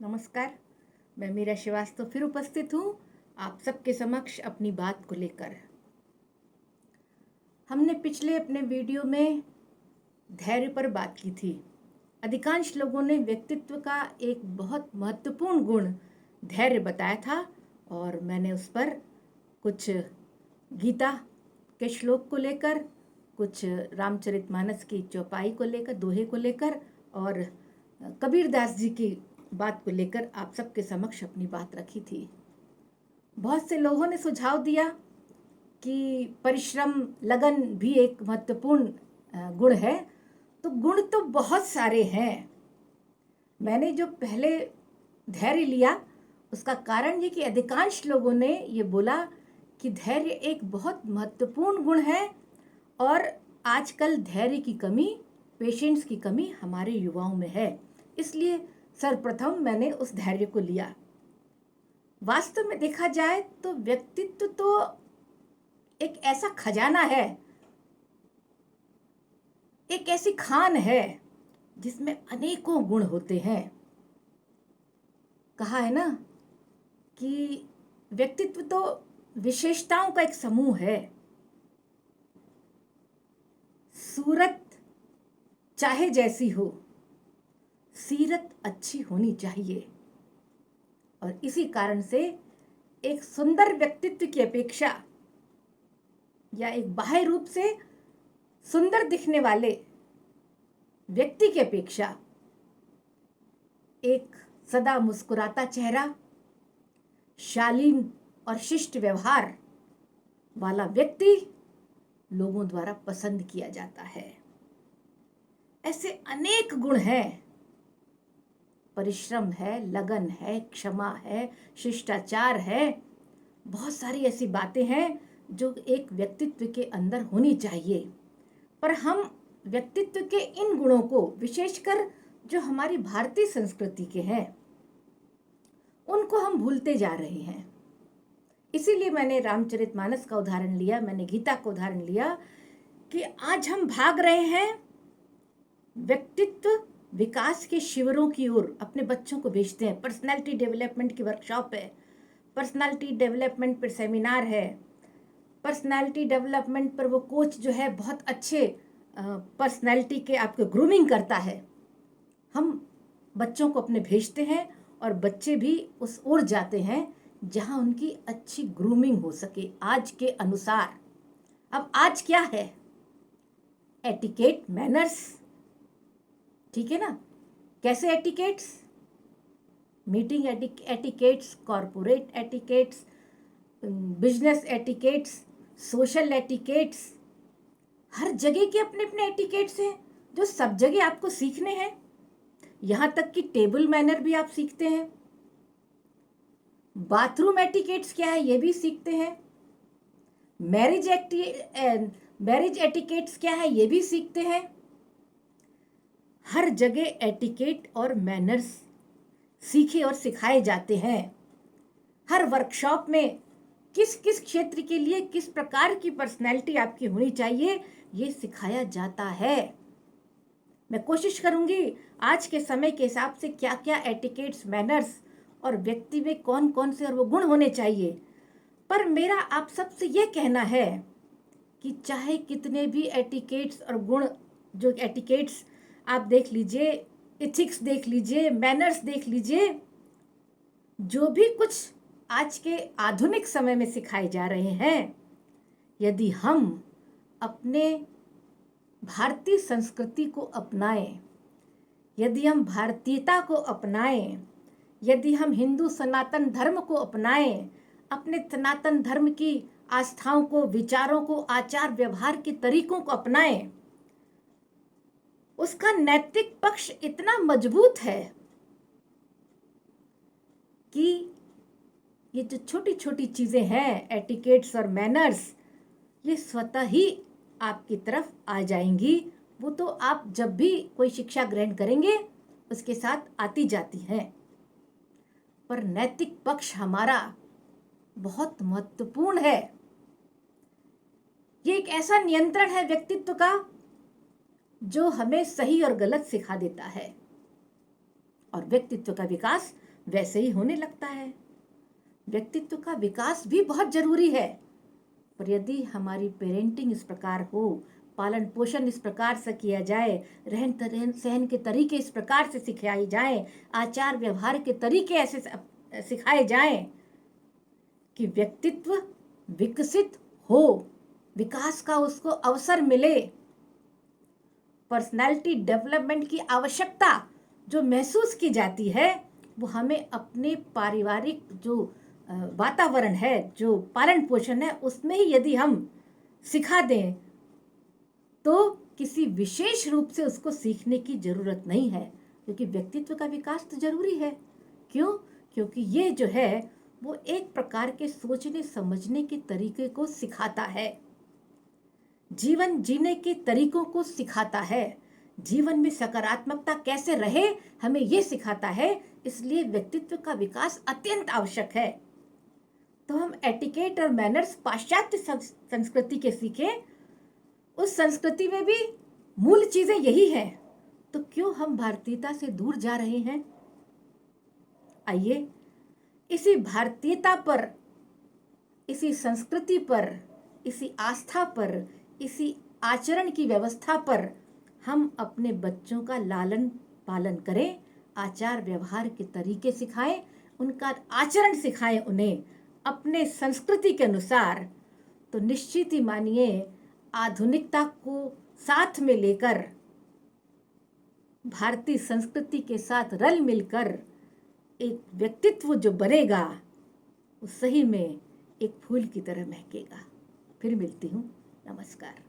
नमस्कार। मैं मीरा श्रीवास्तव फिर उपस्थित हूँ आप सबके समक्ष अपनी बात को लेकर। हमने पिछले अपने वीडियो में धैर्य पर बात की थी। अधिकांश लोगों ने व्यक्तित्व का एक बहुत महत्वपूर्ण गुण धैर्य बताया था और मैंने उस पर कुछ गीता के श्लोक को लेकर, कुछ रामचरितमानस की चौपाई को लेकर, दोहे को लेकर और कबीरदास जी की बात को लेकर आप सबके समक्ष अपनी बात रखी थी। बहुत से लोगों ने सुझाव दिया कि परिश्रम, लगन भी एक महत्वपूर्ण गुण है। तो गुण तो बहुत सारे हैं। मैंने जो पहले धैर्य लिया उसका कारण ये कि अधिकांश लोगों ने ये बोला कि धैर्य एक बहुत महत्वपूर्ण गुण है और आजकल धैर्य की कमी, पेशेंस की कमी हमारे युवाओं में है। इसलिए सर्वप्रथम मैंने उस धैर्य को लिया। वास्तव में देखा जाए तो व्यक्तित्व तो एक ऐसा खजाना है, एक ऐसी खान है जिसमें अनेकों गुण होते हैं। कहा है ना कि व्यक्तित्व तो विशेषताओं का एक समूह है। सूरत चाहे जैसी हो, सीरत अच्छी होनी चाहिए। और इसी कारण से एक सुंदर व्यक्तित्व की अपेक्षा या एक बाह्य रूप से सुंदर दिखने वाले व्यक्ति की अपेक्षा एक सदा मुस्कुराता चेहरा, शालीन और शिष्ट व्यवहार वाला व्यक्ति लोगों द्वारा पसंद किया जाता है। ऐसे अनेक गुण हैं। परिश्रम है, लगन है, क्षमा है, शिष्टाचार है, बहुत सारी ऐसी बातें हैं जो एक व्यक्तित्व के अंदर होनी चाहिए। पर हम व्यक्तित्व के इन गुणों को, विशेषकर जो हमारी भारतीय संस्कृति के हैं, उनको हम भूलते जा रहे हैं। इसीलिए मैंने रामचरितमानस का उदाहरण लिया, मैंने गीता का उदाहरण लिया कि आज हम भाग रहे हैं व्यक्तित्व विकास के शिविरों की ओर, अपने बच्चों को भेजते हैं। पर्सनालिटी डेवलपमेंट की वर्कशॉप है, पर्सनालिटी डेवलपमेंट पर सेमिनार है, पर्सनालिटी डेवलपमेंट पर वो कोच जो है बहुत अच्छे पर्सनालिटी के आपको ग्रूमिंग करता है। हम बच्चों को अपने भेजते हैं और बच्चे भी उस ओर जाते हैं जहां उनकी अच्छी ग्रूमिंग हो सके आज के अनुसार। अब आज क्या है? एटिकेट, मैनर्स, ठीक है ना? कैसे etiquettes? Meeting etiquettes, corporate etiquettes, business etiquettes, social etiquettes. हर जगह के अपने अपने एटिकेट्स हैं जो सब जगह आपको सीखने हैं। यहां तक कि टेबल मैनर भी आप सीखते हैं। बाथरूम एटिकेट्स क्या है ये भी सीखते हैं। मैरिज एटिकेट्स क्या है ये भी सीखते हैं। हर जगह एटिकेट और मैनर्स सीखे और सिखाए जाते हैं। हर वर्कशॉप में किस किस क्षेत्र के लिए किस प्रकार की पर्सनैलिटी आपकी होनी चाहिए ये सिखाया जाता है। मैं कोशिश करूंगी आज के समय के हिसाब से क्या क्या एटिकेट्स, मैनर्स और व्यक्ति में कौन कौन से और वो गुण होने चाहिए। पर मेरा आप सबसे ये कहना है कि चाहे कितने भी एटिकेट्स और गुण, जो एटिकेट्स आप देख लीजिए, एथिक्स देख लीजिए, मैनर्स देख लीजिए, जो भी कुछ आज के आधुनिक समय में सिखाए जा रहे हैं, यदि हम अपने भारतीय संस्कृति को अपनाएं, यदि हम भारतीयता को अपनाएं, यदि हम हिंदू सनातन धर्म को अपनाएं, अपने सनातन धर्म की आस्थाओं को, विचारों को, आचार व्यवहार के तरीकों को अपनाएं, उसका नैतिक पक्ष इतना मजबूत है कि ये जो छोटी छोटी चीजें हैं, एटिकेट्स और मैनर्स, ये स्वतः ही आपकी तरफ आ जाएंगी। वो तो आप जब भी कोई शिक्षा ग्रहण करेंगे उसके साथ आती जाती हैं। पर नैतिक पक्ष हमारा बहुत महत्वपूर्ण है। ये एक ऐसा नियंत्रण है व्यक्तित्व का जो हमें सही और गलत सिखा देता है। और व्यक्तित्व का विकास वैसे ही होने लगता है। व्यक्तित्व का विकास भी बहुत जरूरी है, पर यदि हमारी पेरेंटिंग इस प्रकार हो, पालन पोषण इस प्रकार से किया जाए, रहन सहन के तरीके इस प्रकार से सिखाए जाए, आचार व्यवहार के तरीके ऐसे सिखाए जाएं कि व्यक्तित्व विकसित हो, विकास का उसको अवसर मिले, पर्सनालिटी डेवलपमेंट की आवश्यकता जो महसूस की जाती है, वो हमें अपने पारिवारिक जो वातावरण है, जो पालन पोषण है, उसमें ही यदि हम सिखा दें तो किसी विशेष रूप से उसको सीखने की जरूरत नहीं है, क्योंकि व्यक्तित्व का विकास तो जरूरी है। क्यों? क्योंकि ये जो है वो एक प्रकार के सोचने समझने के तरीके को सिखाता है, जीवन जीने के तरीकों को सिखाता है, जीवन में सकारात्मकता कैसे रहे हमें ये सिखाता है। इसलिए व्यक्तित्व का विकास अत्यंत आवश्यक है। तो हम एटिकेट और मैनर्स पाश्चात्य संस्कृति के सीखें, उस संस्कृति में भी मूल चीजें यही हैं, तो क्यों हम भारतीयता से दूर जा रहे हैं? आइए इसी भारतीयता पर, इसी संस्कृति पर, इसी आस्था पर, इसी आचरण की व्यवस्था पर हम अपने बच्चों का लालन पालन करें, आचार व्यवहार के तरीके सिखाएं, उनका आचरण सिखाएं उन्हें अपने संस्कृति के अनुसार। तो निश्चित ही मानिए आधुनिकता को साथ में लेकर, भारतीय संस्कृति के साथ रल मिलकर एक व्यक्तित्व जो बनेगा वो सही में एक फूल की तरह महकेगा। फिर मिलती हूँ। नमस्कार।